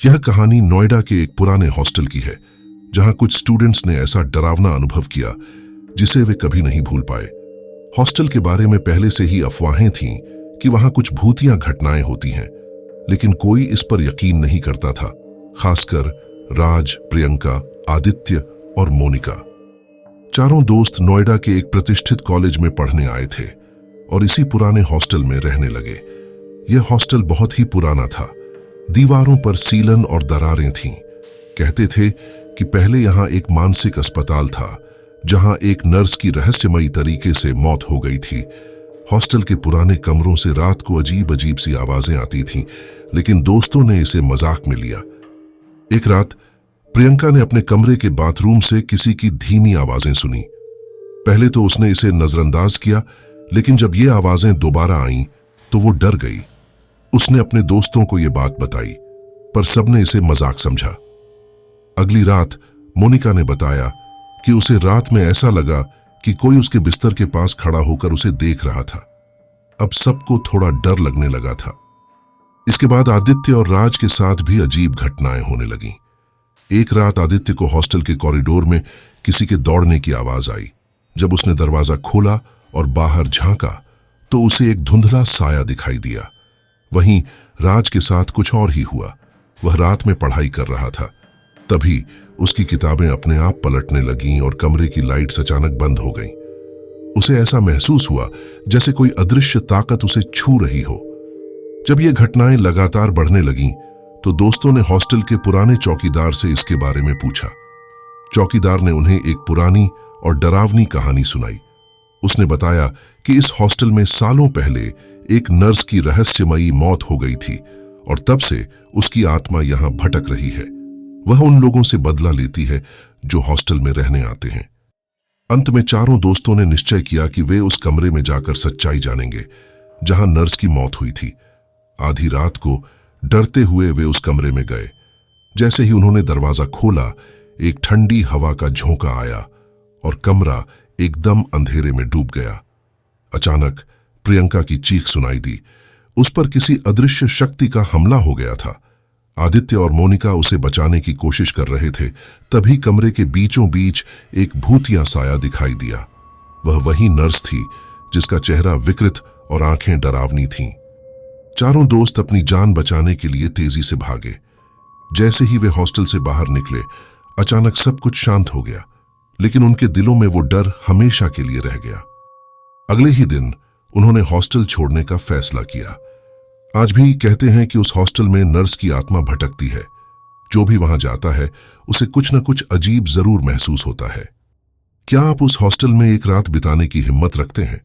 यह कहानी नोएडा के एक पुराने हॉस्टल की है, जहां कुछ स्टूडेंट्स ने ऐसा डरावना अनुभव किया जिसे वे कभी नहीं भूल पाए। हॉस्टल के बारे में पहले से ही अफवाहें थीं कि वहां कुछ भूतिया घटनाएं होती हैं, लेकिन कोई इस पर यकीन नहीं करता था, खासकर राज, प्रियंका, आदित्य और मोनिका। चारों दोस्त नोएडा के एक प्रतिष्ठित कॉलेज में पढ़ने आए थे और इसी पुराने हॉस्टल में रहने लगे। यह हॉस्टल बहुत ही पुराना था। दीवारों पर सीलन और दरारें थीं। कहते थे कि पहले यहां एक मानसिक अस्पताल था, जहां एक नर्स की रहस्यमयी तरीके से मौत हो गई थी। हॉस्टल के पुराने कमरों से रात को अजीब अजीब सी आवाजें आती थीं, लेकिन दोस्तों ने इसे मजाक में लिया। एक रात प्रियंका ने अपने कमरे के बाथरूम से किसी की धीमी आवाजें सुनी। पहले तो उसने इसे नजरअंदाज किया, लेकिन जब ये आवाजें दोबारा आईं तो वो डर गई। उसने अपने दोस्तों को ये बात बताई, पर सबने इसे मजाक समझा। अगली रात मोनिका ने बताया कि उसे रात में ऐसा लगा कि कोई उसके बिस्तर के पास खड़ा होकर उसे देख रहा था। अब सबको थोड़ा डर लगने लगा था। इसके बाद आदित्य और राज के साथ भी अजीब घटनाएं होने लगीं। एक रात आदित्य को हॉस्टल के कॉरिडोर में किसी के दौड़ने की आवाज आई। जब उसने दरवाजा खोला और बाहर झांका तो उसे एक धुंधला साया दिखाई दिया। वहीं राज के साथ कुछ और ही हुआ। वह रात में पढ़ाई कर रहा था, तभी उसकी किताबें अपने आप पलटने लगीं और कमरे की लाइट्स अचानक बंद हो गईं। उसे ऐसा महसूस हुआ जैसे कोई अदृश्य ताकत उसे छू रही हो। जब ये घटनाएं लगातार बढ़ने लगीं, तो दोस्तों ने हॉस्टल के पुराने चौकीदार से इसके बारे में पूछा। चौकीदार ने उन्हें एक पुरानी और डरावनी कहानी सुनाई। उसने बताया कि इस हॉस्टल में सालों पहले एक नर्स की रहस्यमयी मौत हो गई थी और तब से उसकी आत्मा यहां भटक रही है। वह उन लोगों से बदला लेती है जो हॉस्टल में रहने आते हैं। अंत में चारों दोस्तों ने निश्चय किया कि वे उस कमरे में जाकर सच्चाई जानेंगे जहां नर्स की मौत हुई थी। आधी रात को डरते हुए वे उस कमरे में गए। जैसे ही उन्होंने दरवाजा खोला, एक ठंडी हवा का झोंका आया और कमरा एकदम अंधेरे में डूब गया। अचानक प्रियंका की चीख सुनाई दी। उस पर किसी अदृश्य शक्ति का हमला हो गया था। आदित्य और मोनिका उसे बचाने की कोशिश कर रहे थे, तभी कमरे के बीचों बीच एक भूतिया साया दिखाई दिया। वह वही नर्स थी जिसका चेहरा विकृत और आंखें डरावनी थीं। चारों दोस्त अपनी जान बचाने के लिए तेजी से भागे। जैसे ही वे हॉस्टल से बाहर निकले, अचानक सब कुछ शांत हो गया, लेकिन उनके दिलों में वो डर हमेशा के लिए रह गया। अगले ही दिन उन्होंने हॉस्टल छोड़ने का फैसला किया। आज भी कहते हैं कि उस हॉस्टल में नर्स की आत्मा भटकती है। जो भी वहां जाता है उसे कुछ न कुछ अजीब जरूर महसूस होता है। क्या आप उस हॉस्टल में एक रात बिताने की हिम्मत रखते हैं?